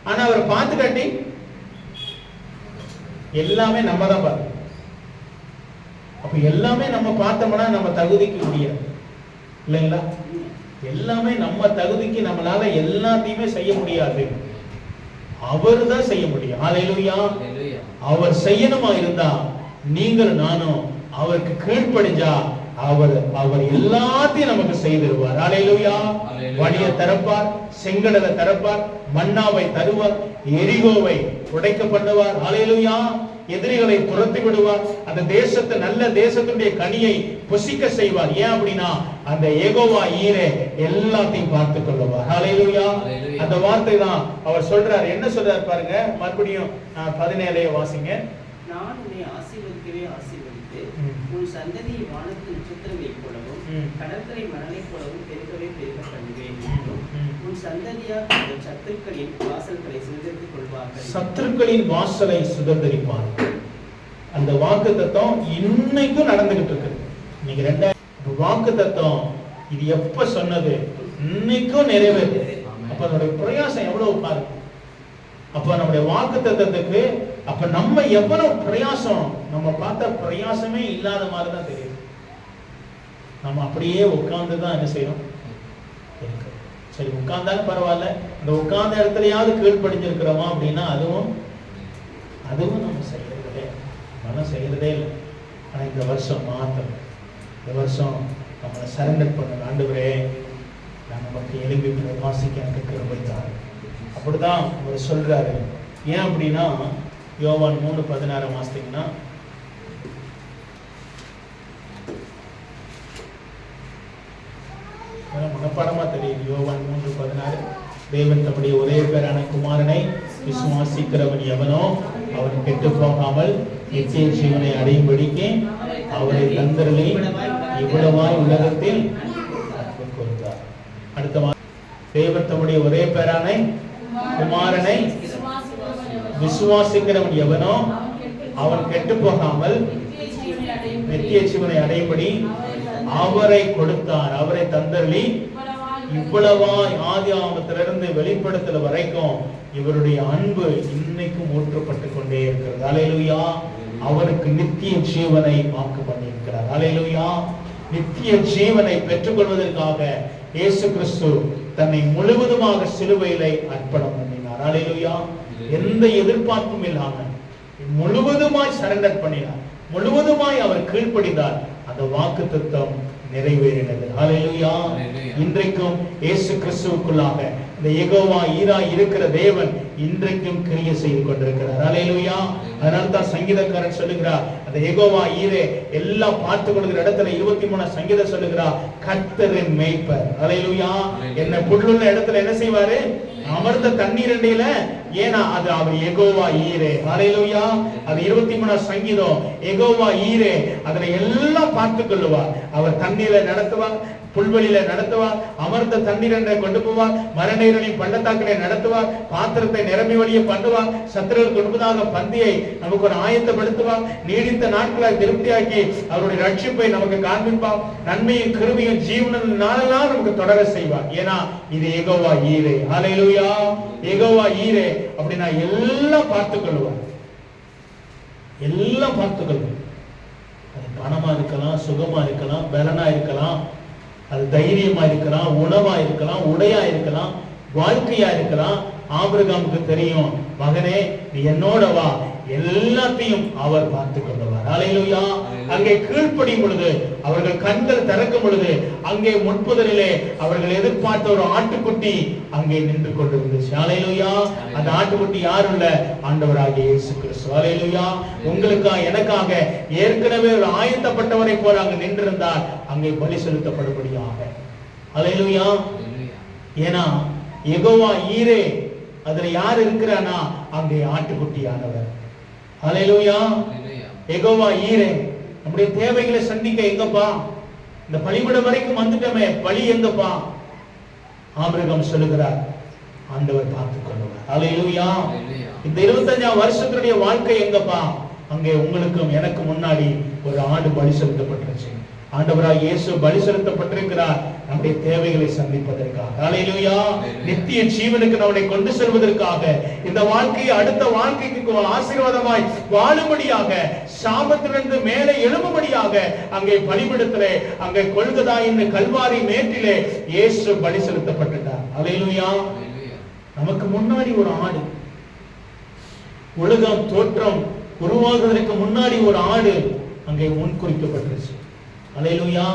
ஆனா அவர் பார்த்து காட்டி எல்லாமே நம்ம தான் பார்க்கணும். அப்ப எல்லாமே நம்ம பார்த்தோம்னா நம்ம தகுதிக்கு முடியாது இல்லைங்களா? எல்லாமே நம்ம தகுதிக்கு நம்மளால எல்லாத்தையுமே செய்ய முடியாது, அவர் தான் செய்ய முடியும். ஹல்லேலூயா. அவர் செய்யணுமா இருந்தா நீங்கள் நானும் அவருக்கு கீழ்ப்படிஞ்சா அவர் எல்லாத்தையும் நமக்கு செய்திருவார். ஹல்லேலூயா. வழியை திறப்பார், செங்கடலை திறப்பார், மன்னாவை தருவார், எரிகோவை உடைக்க பண்ணுவார். ஹல்லேலூயா. எதிரிகளை துரத்தி விடுவார், அந்த தேசத்தை நல்ல தேசத்துடைய கனியை புசிக்க செய்வார். ஏன் அப்படின்னா அந்த யெகோவா ஈரே எல்லாத்தையும் பார்த்து கொள்ளுவார். ஹல்லேலூயா. அந்த வார்த்தை தான் அவர் சொல்றார். என்ன சொல்றார் பாருங்க, மறுபடியும் 17 வாசிங்க. நான் உன்னை ஆசீர்வதிக்கவே ஆசீர்வதித்து உன் சந்ததியை வானத்து நட்சத்திரங்களைப் போலவும் கடற்கரை மணலைப் போலவும் பெருகவே பெருக பண்ணுவேன் என்றும் உன் சந்ததியார் உங்கள் சத்துருக்களின் வாசல்களை சுதந்திரித்துக் கொள்வார்கள். சத்துருக்களின் வாசலை சுதந்திரிப்பார்கள். அந்த வாக்குத்தத்தம் இன்னைக்கும் நடந்துகிட்டு இருக்கு. இன்னைக்கு 2000 வாக்குத்தத்தம் இது எப்ப சொன்னது, இன்னைக்கும் நிறைவேறு. அப்ப அதோட பிரயாசம் எவ்வளவு பாருங்க. அப்ப நம்முடைய வாக்குத்தத்தத்துக்கு அப்ப நம்ம எவ்வளவு பிரயாசம், நம்ம பார்த்த பிரயாசமே இல்லாத மாதிரி தான் தெரியுது. நம்ம அப்படியே உட்கார்ந்துதான் என்ன செய்யணும், சரி உட்கார்ந்தாலும் பரவாயில்ல, இந்த உட்கார்ந்த இடத்துலயாவது கீழ்ப்படிஞ்சிருக்கிறோமா அப்படின்னா அதுவும் நம்ம செய்யறதே, மனம் செய்யறதே இல்லை. ஆனா இந்த வருஷம் மாத்தம், இந்த வருஷம் நம்மளை சரண்டர் பண்ண ஆண்டவரே, நான் நமக்கு எழுப்பி வாசிக்க எனக்கு கிருபை தான். அப்படிதான் அவர் சொல்றாரு. ஏன் அப்படின்னா யோவான் 3:16 வாசித்தீங்கன்னா, மனப்பாடமா தெரியும். யோவான் 3:16, தேவன் தம்முடைய ஒரே பேரான குமாரனை விசுவாசிக்கிறவன் எவனோ அவன் கெட்டு போகாமல் நித்திய ஜீவனை அடையும்படிக்கு அவரை தந்தருளி இவ்வளவாய் உலகத்தில் அன்பு கொடுத்தார். அடுத்த தேவன் தம்முடைய ஒரே பேரான குமாரனை விசுவாசிக்கிறவன் எவனோ அவன் கெட்டு போகாமல் நித்திய ஜீவனை அடையும்படி அவரை கொடுத்தார், அவரை தந்தருளி இவ்வளவாய் ஆதியாகமத்திலிருந்து வெளிப்படுத்தல வரைக்கும் இவருடைய அன்பு இன்னைக்கும் ஊற்றப்பட்டு கொண்டே இருக்கிறது. அல்லேலூயா. அவருக்கு நித்திய ஜீவனை வாக்கு பண்ணியிருக்கிறார். அல்லேலூயா. நித்திய ஜீவனை பெற்றுக்கொள்வதற்காக இயேசு கிறிஸ்து தன்னை முழுவதுமாக சிலுவையிலே அர்ப்பணம் பண்ணினார். அல்லேலூயா. எந்த எதிர்பார்ப்பும் இல்லாமல் முழுவதுமாய் சரண்டர் பண்ணினார், முழுவதுமாய் அவர் கீழ்ப்படிந்தார். அந்த வாக்குத்தத்தம் நிறைவேறினது. அல்லேலூயா. இன்றைக்கும் இயேசு கிறிஸ்துவுக்குள்ளாக இந்த யெகோவா ஈரா இருக்கிற தேவன் இன்றைக்கும் கிரியை செய்து கொண்டிருக்கிறார். அல்லேலூயா. அதனால தான் சங்கீதக்காரன் சொல்லுகிறார், அந்த யெகோவா ஈரே எல்லாம் பார்த்து கொள்கிற இடத்துல 23 சங்கீதம் சொல்லுகிறார், கர்த்தரின் மேய்ப்பர். அல்லேலூயா. என்ன புல்லுள்ள இடத்துல என்ன செய்வாரு? அமர்ந்த தண்ணீர் அண்டையில, ஏன்னா அது அவர் யெகோவா ஈரே. அல்லேலூயா. அது 23 சங்கீதம். யெகோவா ஈரே அதுல எல்லாம் பார்த்து கொள்ளுவார். அவர் தண்ணீரை நடத்துவார், புல்வெளியில நடத்துவார், அமர்ந்த தண்ணீர் அண்டை கொண்டு போவார், மரநீரின் பள்ளத்தாக்கிலே நடத்துவார், பாத்திரத்தை நிரம்பி வழிய பண்ணுவார், சத்துருவுக்கு முன்பதாக பந்தியை நமக்கு ஒரு ஆயத்தப்படுத்துவார், நீடித்த நாட்களாய் திருப்தியாக்கி அவருடைய ரட்சிப்பை நமக்கு காண்பிப்பார், நன்மையும் கிருபையும் ஜீவனும் நாளெல்லாம் நமக்கு தொடர செய்வார். ஏன்னா இது யெகோவா ஈரே. அல்லேலூயா. யெகோவா ஈரே அப்படின்னா எல்லாம் பார்த்துக் கொள்வார், எல்லாம் பார்த்துக் கொள்வார். அது பணமா இருக்கலாம், சுகமா இருக்கலாம், பலனா இருக்கலாம், அது தைரியமா இருக்கலாம், உணவா இருக்கலாம், உடையா இருக்கலாம், வாழ்க்கையா இருக்கலாம். ஆபிரகாமுக்கு தெரியும், மகனே நீ என்னோட வா, எல்லாத்தையும் அவர் பார்த்துக் கொள்வார். அல்லேலூயா. அங்கே கீழ்ப்படியும் பொழுது, அவர்கள் கண்கள் திறக்கும் பொழுது, அங்கே முன்புதலிலே அவர்கள் எதிர்பார்த்த ஒரு ஆட்டுக்குட்டி அங்கே நின்று கொண்டிருந்துச்சு. அல்லேலூயா. அந்த ஆட்டுக்குட்டி யாரும் இல்ல, ஆண்டவராகிய இயேசு கிறிஸ்து. அல்லேலூயா. உங்களுக்காக எனக்காக ஏற்கனவே ஒரு ஆயத்தப்பட்டவரை போல அங்கு நின்றிருந்தார், அங்கே பலி செலுத்தப்படும்படியாக. அல்லேலூயா. ஏன்னா யெகோவா ஈரே அதுல யார் இருக்கிறானா? அங்கே ஆட்டுக்குட்டியானவர். அல்லேலூயா. யெகோவா ஈரே நம்முடைய தேவைகளை சந்திக்க எங்கப்பா? இந்த பலிபீடம் வரைக்கும் வந்துட்டோமே, பலி எங்கப்பா? ஆபிரகாம் சொல்லுகிறார், ஆண்டவர் பார்த்துக் கொள்வார். அல்லேலூயா. இந்த 25ஆம் வருஷத்துடைய வாழ்க்கை எங்கப்பா? அங்கே உங்களுக்கும் எனக்கு முன்னாடி ஒரு ஆடு பலி செலுத்தப்பட்டுருச்சு. ஆண்டவராய் இயேசு பலி செலுத்தப்பட்டிருக்கிறார் நம்முடைய தேவைகளை சந்திப்பதற்காக. அல்லேலூயா. நித்திய ஜீவனுக்கு நம்மை கொண்டு செல்வதற்காக, இந்த வாழ்க்கையை அடுத்த வாழ்க்கைக்கு ஆசீர்வாதமாய் வாழும்படியாக, சாபத்திலிருந்து மேலே எழும்படியாக அங்கே பலிபீடத்திலே, அங்கே கொல்கதா என்னும் கல்வாரி மேட்டிலே இயேசு பலி செலுத்தப்பட்டார். அல்லேலூயா. நமக்கு முன்னாடி ஒரு ஆடு, உலகம் தோற்றம் உருவாகுவதற்கு முன்னாடி ஒரு ஆடு அங்கே முன்குறிக்கப்பட்டிருச்சு. அல்லேலூயா.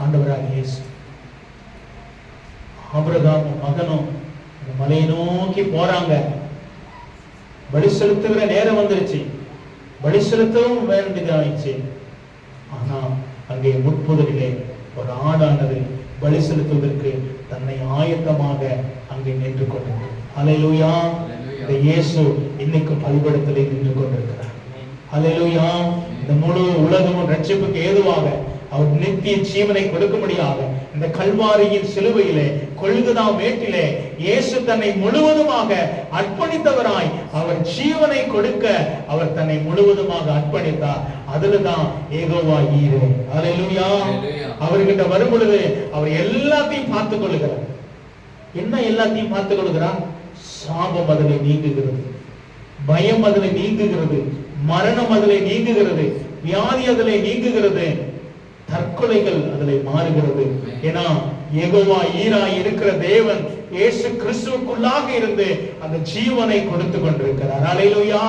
ஆண்டவராகிய இயேசு ஆபிரகாமும் மகனும் அந்த மலையை நோக்கி போறாங்க. பலி செலுத்துகிற நேரம் வந்துருச்சு, பலி செலுத்தவும் வேண்டியதாயிடுச்சு. ஆனா அங்கே முற்புதலிலே ஒரு ஆடானது பலி செலுத்துவதற்கு தன்னை ஆயத்தமாக அங்கே நின்று கொண்டது. அல்லேலூயா. இந்த இயேசு இன்னைக்கு பலிபீடத்திலே நின்று கொண்டிருக்கிறார். அல்லேலூயா. இந்த முழு உலகமும் ரட்சிப்புக்கு ஏதுவாக அவர் நித்திய ஜீவனை கொடுக்கும்படியாக இந்த கல்வாரியின் சிலுவையிலே, கொல்கதா மேட்டிலே இயேசு தன்னை முழுவதுமாக அர்ப்பணித்தவராய் அவர் ஜீவனை கொடுக்க அவர் தன்னை முழுவதுமாக அர்ப்பணித்தார். அதுலதான் யெகோவா ஈரே. அல்லேலூயா. அவர்கிட்ட வரும் பொழுது அவர் எல்லாத்தையும் பார்த்துக் கொள்கிறார். என்ன எல்லாத்தையும் பார்த்துக் கொள்கிறார்? சாபம் அதிலே நீங்குகிறது, பயம் அதிலே நீங்குகிறது, மரணம் அதிலே நீங்குகிறது, வியாதி அதிலே நீங்குகிறது, தற்கொலைகள் அதிலே மாறுகிறது. ஏன்னா யெகோவா ஈரா இருக்கிற தேவன் இயேசு கிறிஸ்துவுக்குள்ளாக இருந்து அந்த ஜீவனை கொடுத்து கொண்டிருக்கிறார். அல்லேலூயா.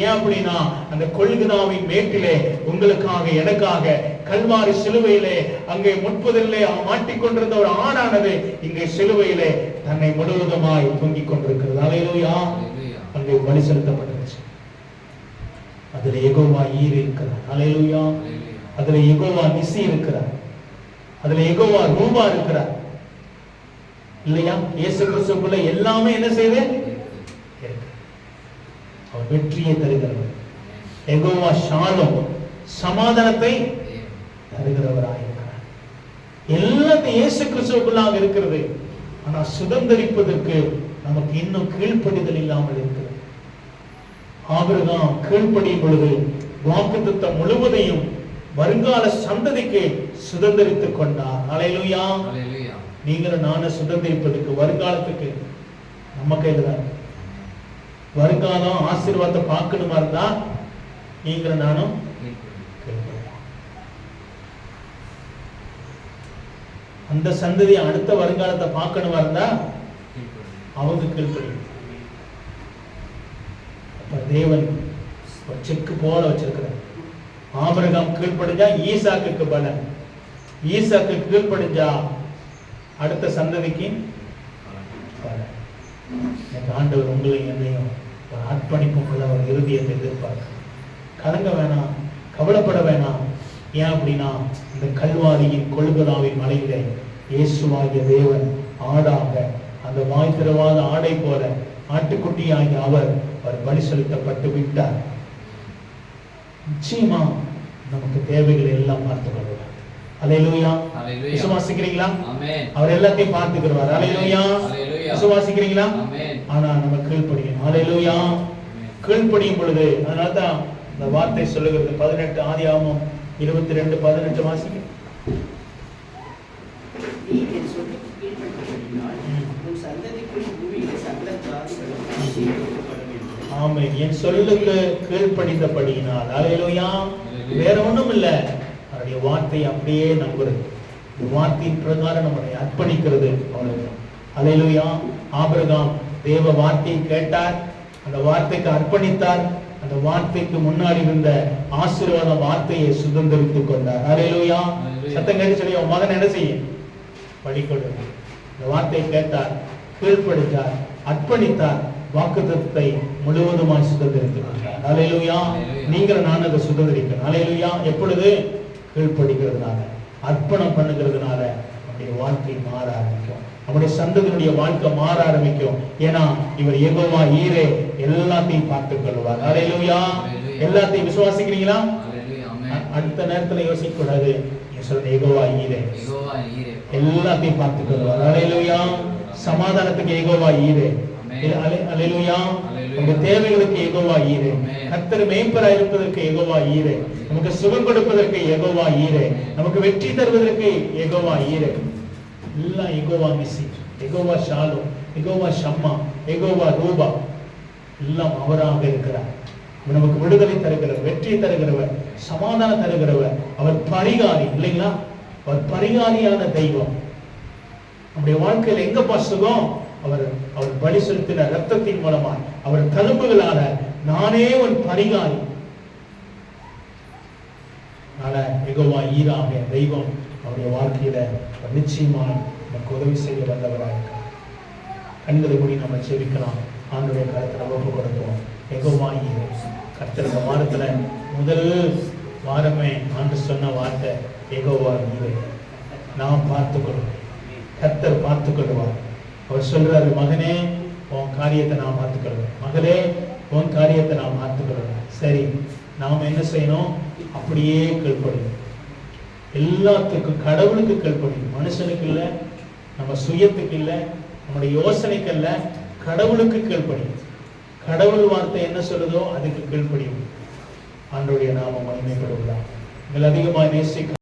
ஏன் அப்படின்னா அந்த கொல்கதாவின் மேட்டிலே உங்களுக்காக எனக்காக கல்வாரி சிலுவையிலே அங்கே முற்புதலிலே மாட்டிக்கொண்டிருந்த ஒரு ஆடானது இங்கே சிலுவையிலே தன்னை முழுவதுமாய் தொங்கிக் கொண்டிருக்கிறது. அல்லேலூயா. அங்கே பலி செலுத்தப்பட்டிருச்சு. அதுல யெகோவா ஈர் இருக்கிறார். அல்லேலூயா. அதுல யெகோவா நிசி இருக்கிறார், அதுல யெகோவா ரூபா இருக்கிறார். இல்லையா? இயேசு கிறிஸ்துவுக்குள்ள எல்லாமே என்ன செய்து அவர் வெற்றியை தருகிறவர். யெகோவா ஷாலோம் சமாதானத்தை தருகிறவராயிருக்கிறார். எல்லாத்தையும் இயேசு கிறிஸ்துவுக்குள்ளாக இருக்கிறது. ஆனா சுதந்திரிப்பதற்கு நமக்கு இன்னும் கீழ்ப்படிதல் இல்லாமல் இருக்கிறது. ஆபிரகாம் கீழ்ப்படியும் பொழுது வாக்குத்தத்தம் முழுவதையும் வருங்கால சந்ததிக்கு சுதந்திரித்துக் கொண்டார். ஹல்லேலூயா. நீங்களும் நானும் சுதந்திரிப்பதற்கு வருங்காலத்துக்கு நம்ம கையில தான். வருங்காலம் ஆசீர்வாதத்தை பார்க்கணுமா இருந்தா நீங்களும் நானும் அந்த சந்ததி அடுத்த வருங்காலத்தை பார்க்கணுமா இருந்தா அவங்க கீழ்ப்படி. அப்ப தேவன் ஒரு செக்கு போல வச்சிருக்கிறார். ஆபிரகாம் கீழ்ப்படிஞ்சா ஈசாக்குக்கு பலன், ஈசாக்கு கீழ்ப்படிஞ்சா அடுத்த சந்ததிக்கு பலன். ஆண்டவர் உங்களையும் என்னையும் ஒரு அர்ப்பணிப்பும் உள்ள ஒரு இருதயத்தை எதிர்பார்க்க. கலங்க வேணாம், கவலைப்பட வேணாம். ஏன் அப்படின்னா இந்த கல்வாரியின் கொல்கதாவின் மலையிலே இயேசுவாகிய தேவன் ஆடாக, அந்த வாய் திறவாத ஆடை போல ஆட்டுக்குட்டியாகிய அவர் பலி செலுத்தப்பட்டு விட்டார். நிச்சயமா நமக்கு தேவைகளை எல்லாம் பார்த்துக் கொள்வார். அல்லேலூயா. விசுவாசிக்கிறீங்களா? அவர் எல்லாத்தையும் பார்த்துக்கிறார். அல்லேலூயா. விசுவாசிக்கிறீங்களா? ஆனா நம்ம கீழ்ப்படியணும். அல்லேலூயா. கீழ்ப்படியும் பொழுது, அதனால்தான் இந்த வார்த்தை சொல்லுகிறது 18 ஆதியாகமம் 22:18 வாசிக்க. நீ என் சொல்லுக்கு கீழ்ப்படிந்தபடியினால் உன் சந்ததிக்குள் பூமியிலே சகல ஜாதிகளும் ஆசீர்வதிக்கப்பட வேண்டும். ஆமென். என் சொல்லுக்கு கீழ்ப்படிந்தபடியினால். அல்லேலூயா. வேற ஒண்ணும் இல்ல, அவருடைய வார்த்தையை அப்படியே நம்புறது, இந்த வார்த்தையின் பிரகாரம் நம்மளை அர்ப்பணிக்கிறது. அவ்வளவுதான். அல்லேலூயா. ஆபிரகாம் தேவ வார்த்தையை கேட்டார், அந்த வார்த்தைக்கு அர்ப்பணித்தார், அந்த வார்த்தைக்கு முன்னாடி இருந்த ஆசீர்வாத வார்த்தையை சுதந்திரித்துக் கொண்டார். அல்லேலூயா. சத்தம் கேட்டு சொல்லி உன் மகன் என்ன செய்ய வழி கொடு. இந்த வார்த்தையை கேட்டார், கீழ்ப்படித்தார், அர்ப்பணித்தார், வாக்குத்தத்தத்தை முழுவதுமாய் சுதந்திரித்துக் கொண்டார். அல்லேலூயா. நீங்கள் நான் அதை சுதந்திரிக்கணும். அல்லேலூயா. எப்பொழுது? கீழ்ப்படிக்கிறதுனால, அர்ப்பணம் பண்ணுகிறதுனால நம்முடைய வாழ்க்கை மாற ஆரம்பிக்கும், நம்முடைய சந்ததியினுடைய வாழ்க்கை மாற ஆரம்பிக்கும். ஏன்னா இவர் யெகோவா ஈரே, எல்லாத்தையும் பார்த்துக் கொள்வார். அல்லேலூயா. எல்லாத்தையும் விசுவாசிக்கிறீங்களா? அடுத்த நேரத்துல யோசிக்க கூடாது. சொல்ற யெகோவா ஈரே, எல்லாத்தையும் பார்த்துக் கொள்வார். அல்லேலூயா. சமாதானத்துக்கு யெகோவா ஈரே. அல்லேலூயா. உங்க தேவைகளுக்கு யெகோவா ஈரே. கர்த்தர் மேய்ப்பராய் இருப்பதற்கு யெகோவா ஈரே. நமக்கு சுகம் கொடுப்பதற்கு யெகோவா ஈரே. நமக்கு வெற்றி தருவதற்கு யெகோவா ஈரே. எல்லாம் யெகோவா நிசி, யெகோவா ஷாலோம், யெகோவா ஷம்மா, யெகோவா ரூபா, எல்லாம் அவராக இருக்கிறார். நமக்கு விடுதலை தருகிறவர், வெற்றி தருகிறவர், சமாதானம் தருகிறவர். அவர் பரிகாரி இல்லைங்களா? அவர் பரிகாரியான தெய்வம். நம்முடைய வாழ்க்கையில் எங்கப்பா சுகம்? அவர் பலி செலுத்தின ரத்தத்தின் மூலமாய், அவர் தழும்புகளால நானே ஒரு பரிகாரி. யெகோவா ஈராக தெய்வம் அவருடைய வாழ்க்கையில நிச்சயமாய் நமக்கு உதவி செய்ய வந்தவராக இருக்கிறார். கண்களை மூடி நம்ம செபிக்கலாம். ஆண்டுடைய கருத்தை நம்ம ஒப்பு கொடுப்போம். யெகோவா ஈரே. கர்த்தர் இந்த வாரத்துல முதல் வாரமே ஆண்டு சொன்ன வார்த்தை யெகோவா ஈரே. நாம் பார்த்துக்கொள்வோம், கர்த்தர் பார்த்துக்கொள்வார். அவர் சொல்றாரு, மகனே உன் காரியத்தை நான் பார்த்துக்கொள்வேன், மகளே உன் காரியத்தை நான் பார்த்துக்கொள்வேன். சரி, நாம் என்ன செய்யணும்? அப்படியே கீழ்ப்படியும். எல்லாத்துக்கும் கடவுளுக்கு கீழ்ப்படியும். மனுஷனுக்கு இல்லை, நம்ம சுயத்துக்கு இல்லை, நம்முடைய யோசனைக்கு இல்லை, கடவுளுக்கு கீழ்ப்படியும். கடவுள் வார்த்தை என்ன சொல்லுதோ அதுக்கு கீழ்ப்படியும். ஆண்டவருடைய நாமம் மகிமைப்படுவதாக. அதிகமாக நேசிக்க